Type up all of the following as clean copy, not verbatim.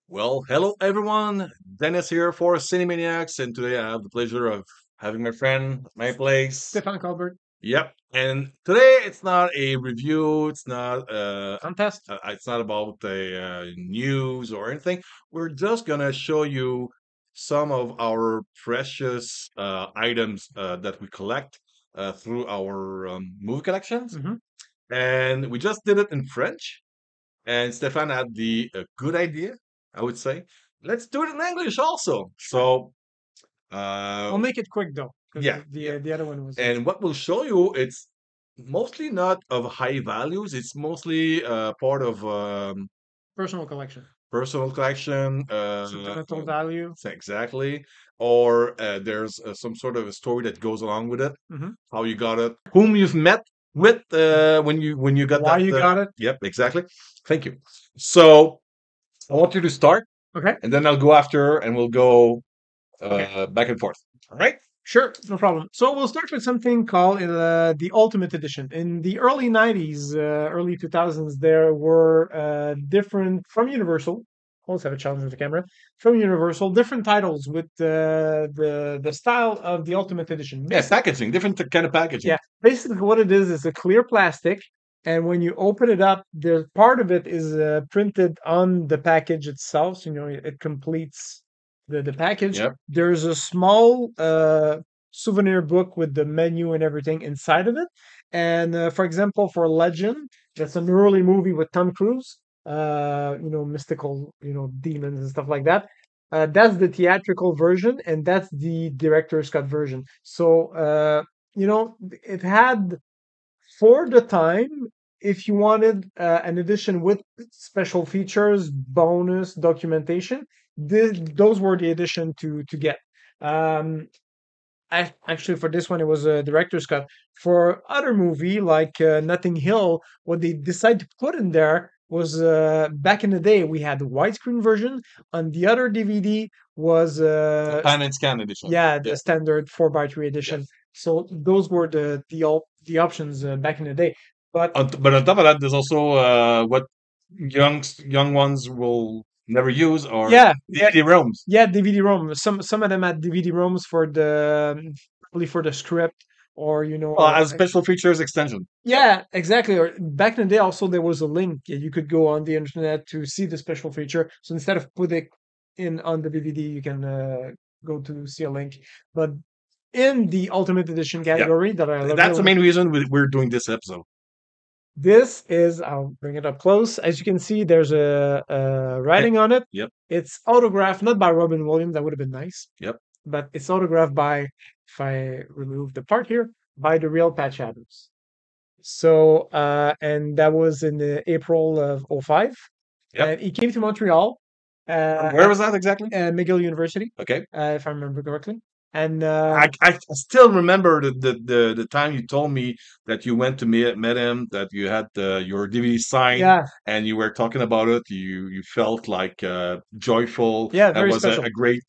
Well, hello everyone. Dennis here for Cinemaniacs, and today I have the pleasure of having my friend at my place. Stefan Colbert Yep. And today it's not a review. contest. It's not about the news or anything. We're just gonna show you some of our precious items that we collect through our movie collections, Hmm. and we just did it in French. And Stefan had the good idea, I would say. Let's do it in English also. Sure. So, I'll uh, make it quick though, because yeah, the yeah. the other one was And what we'll show you, it's mostly not of high values. It's mostly part of personal collection, personal collection. sentimental value. Exactly. Or there's some sort of a story that goes along with it. Hmm. How you got it, whom you've met with when you got Why that. you got it? Yep, exactly. Thank you. So I want you to start, Okay. and then I'll go after, and we'll go Okay. back and forth. All right? Sure, no problem. So we'll start with something called the Ultimate Edition. In the early 90s, early 2000s, there were different from Universal. Always have a challenge with the camera. From Universal, different titles with the style of the Ultimate Edition. Yeah, packaging, different kind of packaging. Yeah, basically what it is a clear plastic, and when you open it up, there's part of it is printed on the package itself. So, it completes the package. Yep. There's a small souvenir book with the menu and everything inside of it. And for example, for Legend, that's an early movie with Tom Cruise. Mystical, demons and stuff like that. That's the theatrical version, and that's the director's cut version. So it had for the time, if you wanted an edition with special features, bonus documentation, those were the edition to get. Um, Actually, for this one, it was a director's cut. For other movie like Notting Hill, what they decided to put in there was back in the day we had the widescreen version. On the other DVD was A pan and scan edition. yeah, Yeah. the standard 4x3 edition. Yes. So those were the options back in the day. But But on top of that, there's also what young ones will never use, or yeah, yeah, DVD-ROMs. yeah, DVD-ROM. Some of them had DVD-ROMs for probably for the script, or As special features extension. yeah, exactly. Or back in the day, also there was a link. You could go on the internet to see the special feature. So instead of putting in on the DVD, you can go to see a link. But in the Ultimate Edition Yeah. category that I love That's the really, main reason we're doing this episode. this is, I'll bring it up close. As you can see, there's a Eh, writing on it. Yep. It's autographed not by Robin Williams, that would have been nice, Yep. but it's autographed by, if I remove the part here, by the real Patch Adams. So, and that was in the April of '05. Yep. And he came to Montreal, Where was that exactly? at McGill University, Okay. if I remember correctly. And I still remember the time you told me that you went to met him, that you had your DVD signed, yeah, and you were talking about it. You felt like joyful. yeah, That very was special. a great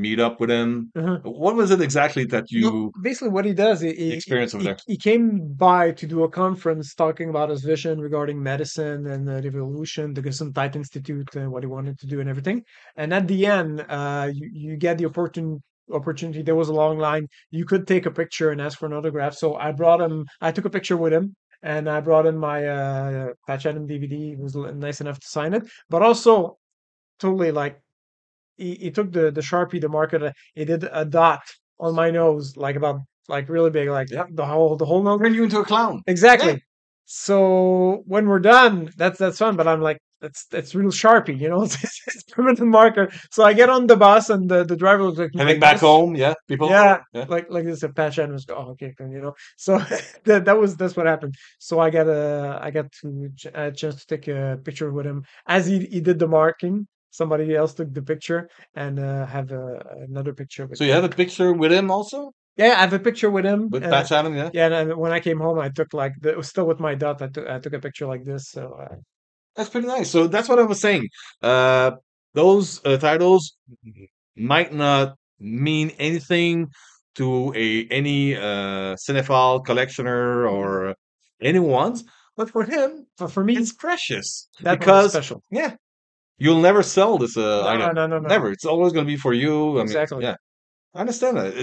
meet up with him. Mhm. What was it exactly that No, you basically what he does, experienced over there? he came by to do a conference talking about his vision regarding medicine and the revolution, the Gesundheit Institute, and what he wanted to do and everything. And at the end, you get the opportunity. There was a long line. You could take a picture and ask for an autograph. So I took a picture with him. And I brought him my Patch Adam DVD. He was nice enough to sign it, but also totally like he took the Sharpie, the marker, he did a dot on my nose, like about like really big, like Yeah, the whole nose. turn you into a clown. Yeah. Exactly. So when we're done, that's fun. But I'm like, that's real Sharpie, it's permanent marker. So I get on the bus, and the driver looks like my Heading back bus. home, yeah, people. Yeah, Yeah. like this a patch and was oh okay, So that's what happened. So I got to a chance to take a picture with him as he did the marking. Somebody else took the picture, and have another picture with So you him. have a picture with him also, Yeah, I have a picture with him. with Patch Adam, yeah. Yeah, and when I came home, I took like it was still with my dot. I took a picture like this. So That's pretty nice. So that's what I was saying. Uh, those titles might not mean anything to any cinephile collectioner or anyone's, but for him, for me, it's precious that one was because special. yeah, You'll never sell this No, item. no, no, no. Never. It's always going to be for you. I mean, Exactly. yeah, I understand that.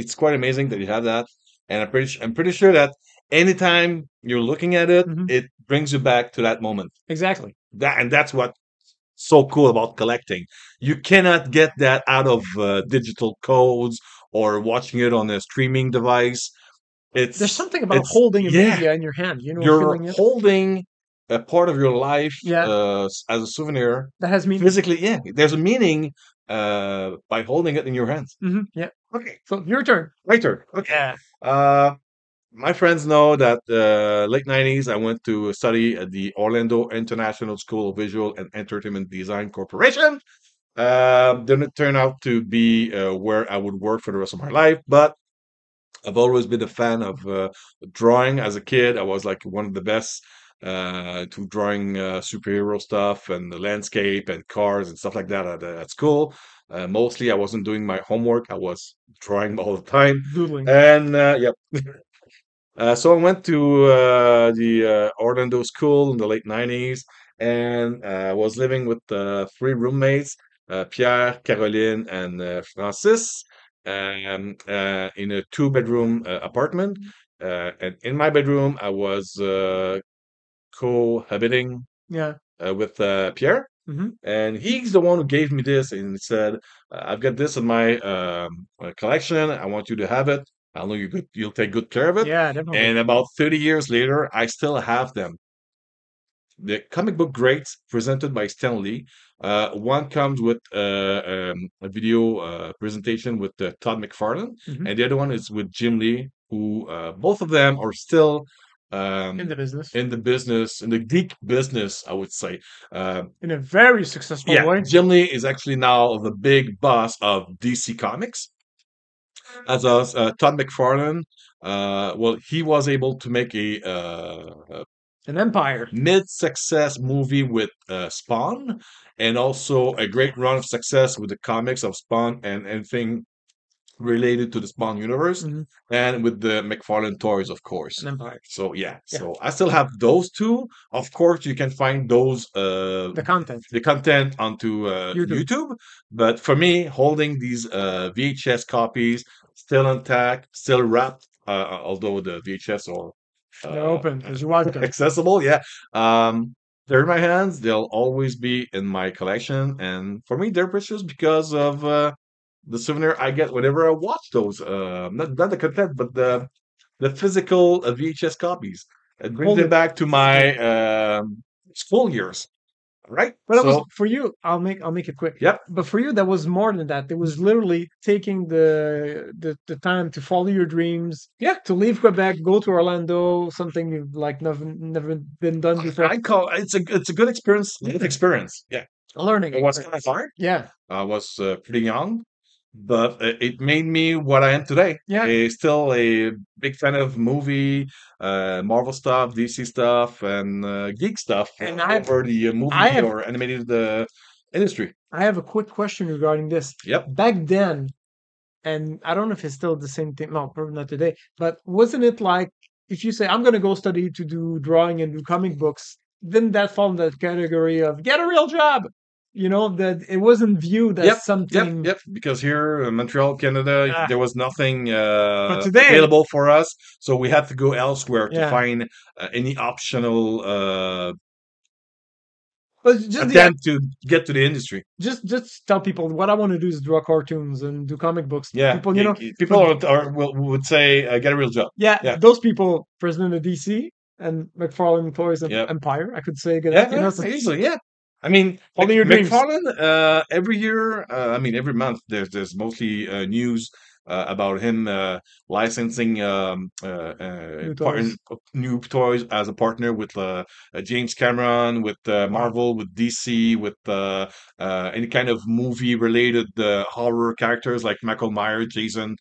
It's quite amazing that you have that, and I'm pretty sure that anytime you're looking at it, Hmm. it brings you back to that moment. Exactly. That's what so cool about collecting. You cannot get that out of digital codes or watching it on a streaming device. There's It's something about it's holding a yeah, media in your hand, you know, you're feeling it. holding a part of your life Yeah, as a souvenir that has meaning. physically. Yeah, there's a meaning by holding it in your hands. Yeah. Okay, So your turn. my turn. Okay. Yeah. Uh, my friends know that late 90s, I went to study at the Orlando International School of Visual and Entertainment Design Corporation. Didn't turn out to be where I would work for the rest of my life, but I've always been a fan of drawing as a kid. I was like one of the best to drawing superhero stuff and the landscape and cars and stuff like that at school. Mostly, I wasn't doing my homework. I was drawing all the time. Doodling. And yeah, so I went to the Orlando school in the late 90s and was living with three roommates, Pierre, Caroline, and Francis, in a two-bedroom apartment. And in my bedroom, I was cohabiting Yeah. with Pierre. Hmm. And he's the one who gave me this and he said, I've got this in my collection. I want you to have it. I know you'll take good care of it. Yeah, definitely. And about 30 years later, I still have them. The comic book greats presented by Stan Lee. One comes with a video presentation with Todd McFarlane, Hmm. and the other one is with Jim Lee, who both of them are still In um, the business. in the business, in the geek business, I would say. In a very successful Yeah, way. Jim Lee is actually now the big boss of DC Comics. As Todd McFarlane, well, he was able to make a An empire. mid-success movie with Spawn, and also a great run of success with the comics of Spawn and anything related to the Spawn universe, Hmm. and with the McFarlane toys, of course. An empire. So yeah, Yeah. so I still have those two. Of course, you can find those The content. the content onto YouTube. YouTube. But for me, holding these VHS copies still intact, still wrapped, although the VHS are They're uh, open as you watch them. accessible, yeah. Um, they're in my hands. They'll always be in my collection, and for me, they're precious because of the souvenir I get whenever I watch those. Not the content, but the physical VHS copies. It brings Hold me it. back to my school years, right? But that was So, for you. I'll make it quick. yep, But for you, that was more than that. It was literally taking the time to follow your dreams, yeah. to leave Quebec, go to Orlando, something you've like never been done before. I call it's a good experience. Good experience. Yeah, A learning it was kind experience. of hard. Yeah, I was pretty young, but it made me what I am today. yeah. Still a big fan of movie, Marvel stuff, DC stuff, and geek stuff And I over the I movie have or animated industry. I have a quick question regarding this. Yep. Back then, and I don't know if it's still the same thing. No, probably not today. But wasn't it like if you say I'm going to go study to do drawing and do comic books, didn't that fall in that category of get a real job? You know that it wasn't viewed Yep. as something. Yep. Because here in Montreal, Canada, Ah, there was nothing but today, available for us, so we had to go elsewhere to yeah. find any optional But just attempt to get to the industry. just tell people what I want to do is draw cartoons and do comic books. Yeah, People, people would say get a real job. yeah, Yeah, those people, President of DC and McFarlane Toys and yeah, Empire, I could say, yeah, so easily. Yeah, I mean follow your dreams. McFarlane. Every year, I mean every month, there's mostly news about him licensing New toys. new toys as a partner with James Cameron, with Wow. Marvel, with DC, with any kind of movie related horror characters like Michael Myers, Jason,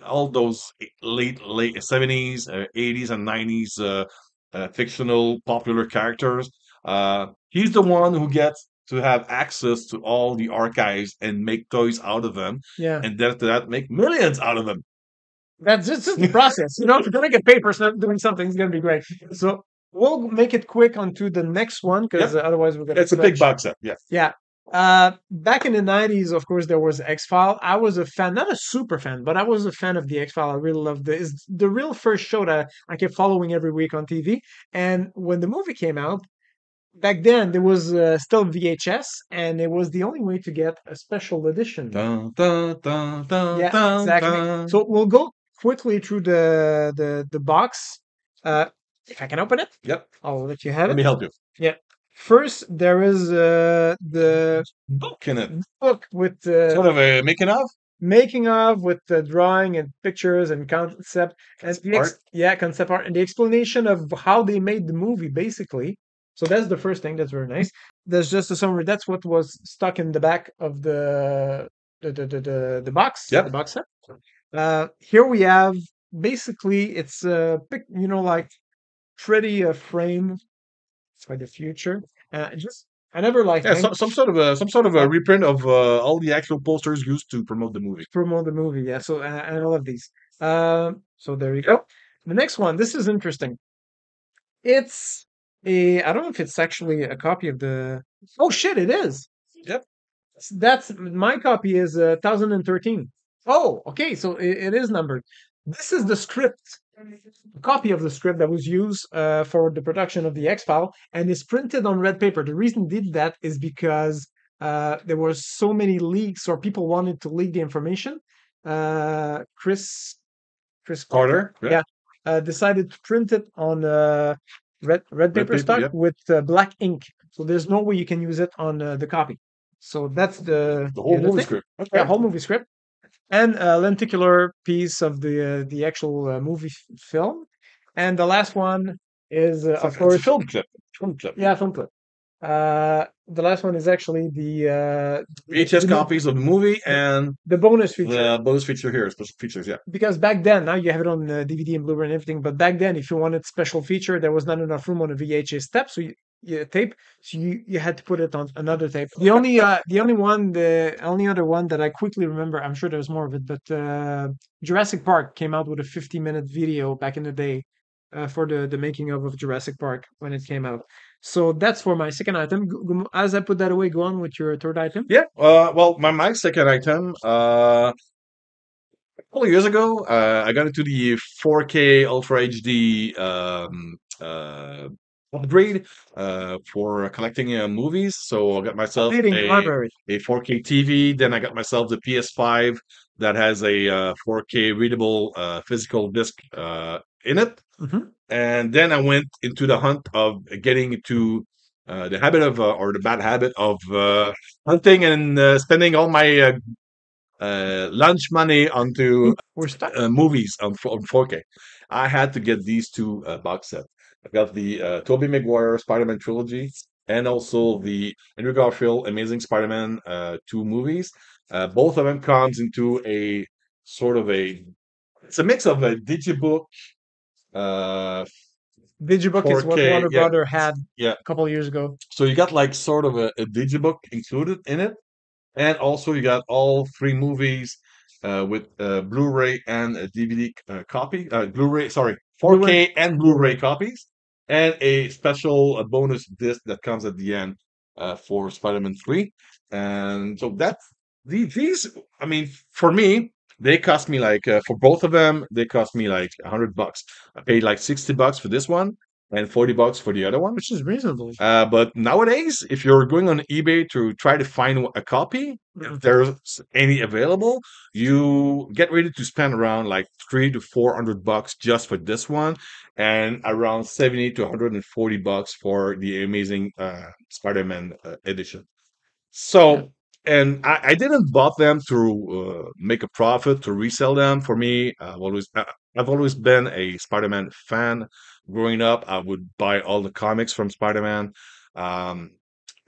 all those late 70s, 80s, and 90s fictional popular characters. He's the one who gets to have access to all the archives and make toys out of them, Yeah. and then after that, make millions out of them. That's just the process. If you're gonna get paid for doing something, it's gonna be great. So we'll make it quick onto the next one because Yep, otherwise we're gonna it's a big stretch. box set. Yeah. Yeah. Back in the 90s, of course, there was X-File. I was a fan, not a super fan, but I was a fan of the X-File. I really loved it. It's the real first show that I kept following every week on TV. And when the movie came out, back then there was still VHS, and it was the only way to get a special edition. Dun, dun, dun, dun, Yeah, dun, exactly. dun. So we'll go quickly through the box. Uh, if I can open it, Yep. I'll let you have Let it. me help you. Yeah. First, there is the Book in it. book with Sort of a making of making of, with the drawing and pictures and concept and art. yeah, concept art and the explanation of how they made the movie, basically. So that's the first thing. That's very nice. There's just a summary. That's what was stuck in the back of the box, the Yep. box set. Here we have, basically, it's a like pretty frame for the future. Just I never like Yeah, some sort of a reprint of all the actual posters used to promote the movie. promote the movie. Yeah, so I love these. So there you go. The next one. This is interesting. It's I don't know if it's actually a copy of the. Oh shit! It is. Yep. That's my copy is 1013. Oh, okay. So it is numbered. This is the script, a copy of the script that was used for the production of the X File, and is printed on red paper. The reason it did that is because there were so many leaks, or people wanted to leak the information. Chris Carter, Carter. yeah, decided to print it on red Red paper paper. stock Yep. with black ink. So there's no way you can use it on the copy. So that's The whole other movie thing. script. Yeah, Okay. whole movie script and a lenticular piece of the actual movie film. And the last one is, It's of a course, film clip. Film clip. yeah, film clip. The last one is actually VHS the, copies of the movie and the bonus feature. the bonus feature here, special features. Yeah. Because back then, now you have it on DVD and Blu-ray and everything, but back then, if you wanted special feature, there was not enough room on a VHS tape, so you had to put it on another tape. The only other one that I quickly remember, I'm sure there's more of it, but Jurassic Park came out with a 50-minute video back in the day for the making of Jurassic Park when it came out. So that's for my second item. As I put that away, go on with your third item. Yeah. Well, my second item. A couple of years ago, I got into the 4K Ultra HD upgrade for collecting movies. So I got myself Updating library. a 4K TV. Then I got myself the PS5 that has a 4K readable physical disc in it. Mhm. And then I went into the hunt of getting into the habit of, or the bad habit of hunting and spending all my lunch money onto We're stuck. movies on 4K. I had to get these two box sets. I got the Tobey Maguire Spider-Man trilogy and also the Andrew Garfield Amazing Spider-Man 2 movies. Both of them comes into a sort of it's a mix of a digibook, uh, Digibook is what 4K, Warner yeah, Brother had yeah. a couple of years ago. So you got like sort of a digibook included in it, and also you got all three movies with Blu-ray and a DVD copy. Blu-ray, sorry, Blu-ray. 4K and Blu-ray copies, and a special bonus disc that comes at the end for Spider-Man 3. And so these. I mean, for me, they cost me like for both of them, they cost me like $100. I paid like $60 for this one and $40 for the other one. Which is reasonable. But nowadays, if you're going on eBay to try to find a copy, if there's any available, you get ready to spend around like $300 to $400 just for this one, and around $70 to $140 for the Amazing Spider-Man edition. So, and I didn't bought them to make a profit to resell them. For me, I've always been a Spider-Man fan. Growing up, I would buy all the comics from Spider-Man. Um,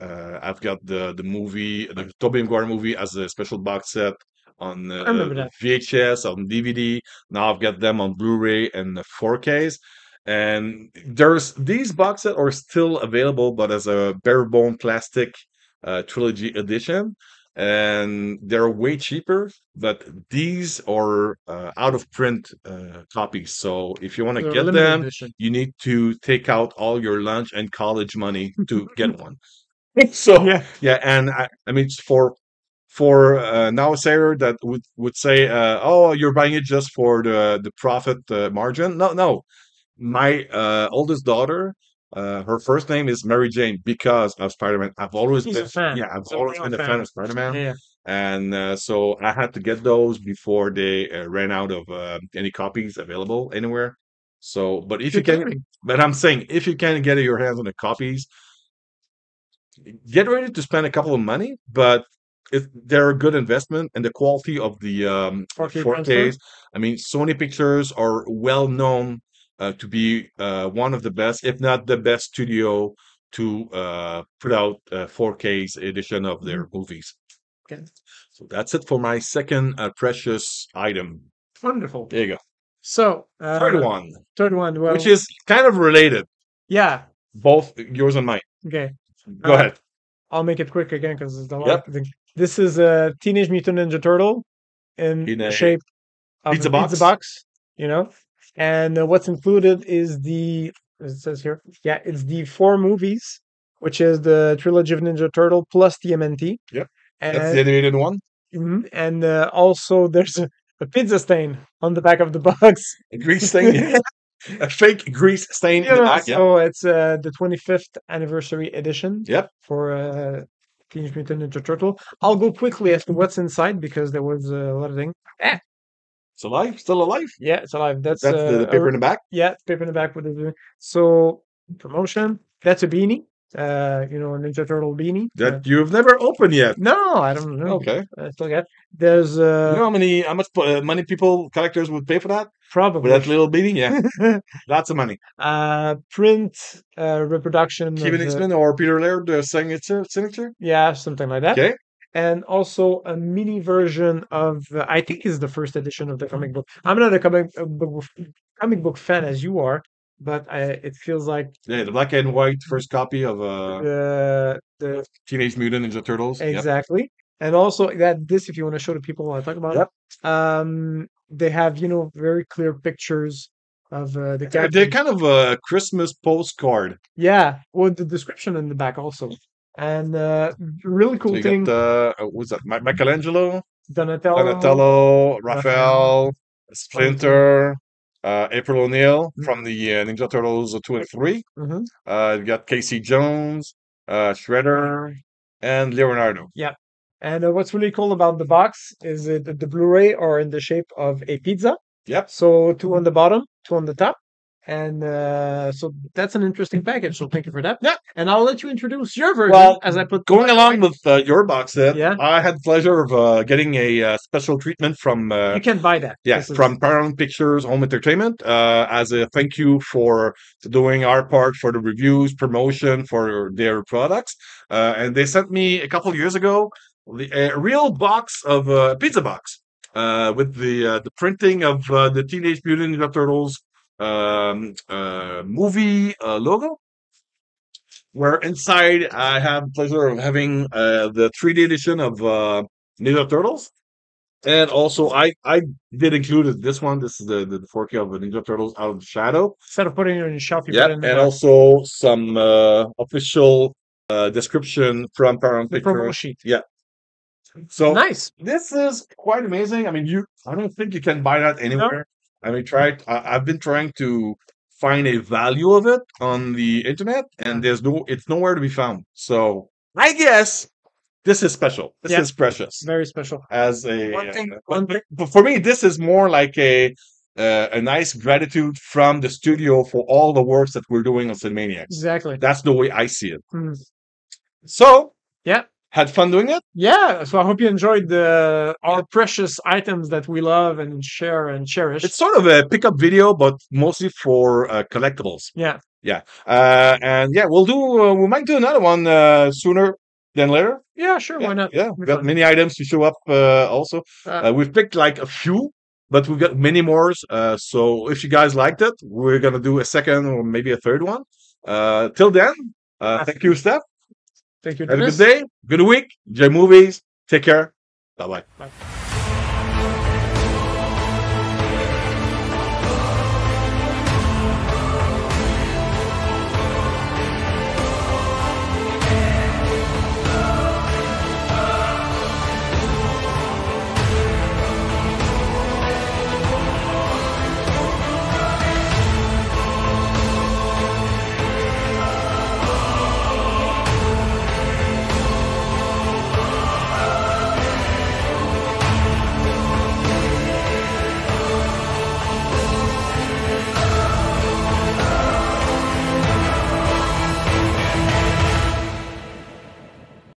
I've got the movie, the Tobey Maguire movie, as a special box set on I remember that. VHS, on DVD. Now I've got them on Blu-ray and the 4Ks. And there's these box sets are still available, but as a bare bone plastic trilogy edition, and they're way cheaper. But these are out of print copies. So if you want to The get limited them, edition. you need to take out all your lunch and college money to get one. So Yeah. yeah, and I mean for now a sayer that would say, "Oh, you're buying it just for the profit margin." No, no. My oldest daughter, her first name is Mary Jane because of Spider-Man. I've always He's been, a fan. yeah, I've He's a always real been a fan fan. of Spider-Man, Yeah. and so I had to get those before they ran out of any copies available anywhere. So, but if you Good can, timing. but I'm saying if you can get your hands on the copies, get ready to spend a couple of money, but they're a good investment, and the quality of the 4K transfer. 4Ks. I mean, Sony Pictures are well known to be one of the best, if not the best studio to put out 4Ks edition of their Mhm. movies. Okay. So that's it for my second precious item. Wonderful. There you go. So, Third one, third one. which Well, is kind of related, yeah. both yours and mine. Okay. Go ahead. I'll make it quick again because there's a lot Yep. of things. This is a Teenage Mutant Ninja Turtle in In the a shape of pizza a pizza box. box, you know. And what's included is as it says here, yeah, it's the four movies, which is the trilogy of Ninja Turtle plus TMNT, Yep. That's the and animated one. also there's a pizza stain on the back of the box. A grease stain. A fake grease stain in the back. Yeah. So it's the 25th anniversary edition Yep. for Teenage Mutant Ninja Turtle. I'll go quickly as to what's inside because there was a lot of things. It's alive. Still alive. Yeah, it's alive. That's That's the paper in the back. yeah, paper in the back with the so promotion. That's a beanie. A Ninja Turtle beanie. That you've never opened yet. No, I don't know. Okay. I still got. There's You know how much money people collectors would pay for that? For probably that little beanie? Yeah. Lots of money. print reproduction of Kevin the, Eastman or Peter Laird signature? yeah, something like that. Okay. And also a mini version of I think is the first edition of the comic book. I'm not a comic book fan as you are, but it feels like Yeah, the black and white first copy of the Teenage Mutant Ninja Turtles. Yep. exactly. And also that this, if you want to show the people what I talk about, Yep. they have very clear pictures of the They're characters. kind of a Christmas postcard. Yeah, with the description in the back also. And really So cool you thing, got what's that? Michelangelo, Donatello, Donatello, Raphael, Splinter, Mhm. April O'Neil Mm. from the Ninja Turtles 2 and 3. Mhm. You got Casey Jones, Shredder, and Leonardo. Yeah. And what's really cool about the box is the Blu-ray are in the shape of a pizza. Yep. So two on the bottom, two on the top. And so that's an interesting package. So thank you for that. Yeah. And I'll let you introduce your version Well, as I put going along with your box set, Yeah. I had the pleasure of getting a special treatment from You can buy that. yeah, This is- from Paramount Pictures Home Entertainment as a thank you for doing our part for the reviews, promotion for their products. And they sent me a couple years ago a real box of pizza box with the printing of the Teenage Mutant Ninja Turtles movie logo. Where inside I have the pleasure of having the 3D edition of Ninja Turtles. And also, I did include this one. This is the 4K of the Ninja Turtles Out of the Shadow. Instead of putting it on your shelf, you Yeah, put it in the and box. also some official description from Paramount The promo Pictures. sheet. Yeah. So Nice. this is quite amazing. I mean, I don't think you can buy that anywhere. I mean, I've been trying to find a value of it on the internet, and it's nowhere to be found. So I guess this is special. This Yeah. is precious. Very special. As a One thing- but for me, this is more like a nice gratitude from the studio for all the works that we're doing on Cinemaniacs. Exactly. That's the way I see it. Mhm. So Yeah. had fun doing it. Yeah. So I hope you enjoyed our precious items that we love and share and cherish. It's sort of a pickup video, but mostly for collectibles. Yeah. Yeah, and yeah, we might do another one sooner than later. Yeah, sure. Why not? Yeah, Be we got fun. many items to show up also. We've picked like a few, but we've got many more. So if you guys liked it, we're gonna do a second or maybe a third one. Till then, thank you, Steph. Thank you. Have a Dennis. good day, good week, enjoy movies. Take care. Bye bye. Bye.